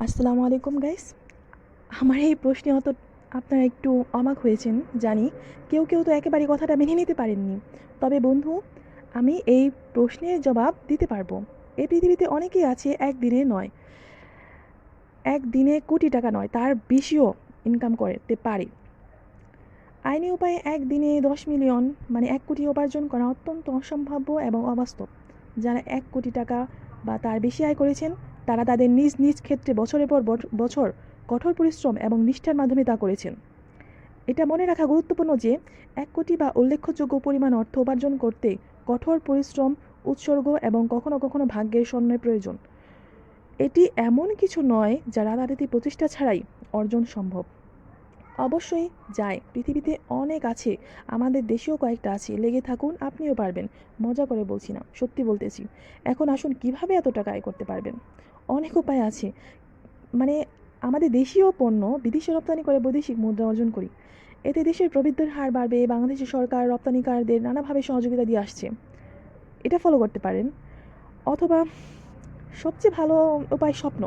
আসসালামু আলাইকুম গাইস। আমার এই প্রশ্নে আপনারা একটু অবাক হয়েছেন জানি। কেউ তো একেবারে কথাটা মেনে নিতে পারেননি। তবে বন্ধু, আমি এই প্রশ্নের জবাব দিতে পারবো। এই পৃথিবীতে অনেকেই আছে একদিনে নয়, একদিনে কোটি টাকা নয়, তার বেশিও ইনকাম করতে পারে। আইনি উপায়ে একদিনে ১০ মিলিয়ন মানে ১ কোটি উপার্জন করা অত্যন্ত অসম্ভাব্য এবং অবাস্তব। যারা ১ কোটি টাকা বা তার বেশি আয় করেছেন, তারা তাদের নিজ নিজ ক্ষেত্রে বছরের পর বছর কঠোর পরিশ্রম এবং নিষ্ঠার মাধ্যমে তা করেছেন। এটা মনে রাখা গুরুত্বপূর্ণ যে ১ কোটি বা উল্লেখযোগ্য পরিমাণ অর্থ উপার্জন করতে কঠোর পরিশ্রম, উৎসর্গ এবং কখনো কখনো ভাগ্যের স্বর্ণের প্রয়োজন। এটি এমন কিছু নয় যা রাতারাতি প্রচেষ্টা ছাড়াই অর্জন সম্ভব। অবশ্যই যায়, পৃথিবীতে অনেক আছে, আমাদের দেশেও কয়েকটা আছে, লেগে থাকুন, আপনিও পারবেন। মজা করে বলছি না, সত্যি বলতেছি। এখন আসুন, কিভাবে এত টাকা আয় করতে পারবেন? অনেক উপায় আছে। মানে আমাদের দেশীয় পণ্য বিদেশে রপ্তানি করে বৈদেশিক মুদ্রা অর্জন করি। এতে দেশের প্রবৃদ্ধির হার বাড়বে। বাংলাদেশের সরকার রপ্তানিকারদের নানাভাবে সহযোগিতা দিয়ে আসছে, এটা ফলো করতে পারেন। অথবা সবচেয়ে ভালো উপায় স্বপ্ন।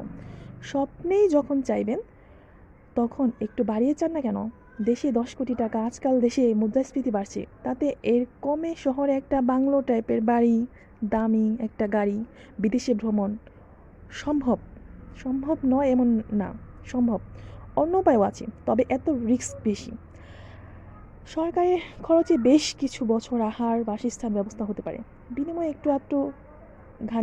স্বপ্নেই যখন চাইবেন তখন একটু বাড়িয়ে চান না কেন? দেশে ১০ কোটি টাকা, আজকাল দেশে মুদ্রাস্ফীতি বাড়ছে, তাতে এর কমে শহরে একটা বাংলো টাইপের বাড়ি, দামি একটা গাড়ি, বিদেশে ভ্রমণ সম্ভব। সম্ভব নয় এমন না, সম্ভব। অন্য উপায়ও আছে, তবে এত রিস্ক বেশি। সরকারের খরচে বেশ কিছু বছর আহার বাসস্থান ব্যবস্থা হতে পারে, বিনিময়ে একটু আধটু ঘানি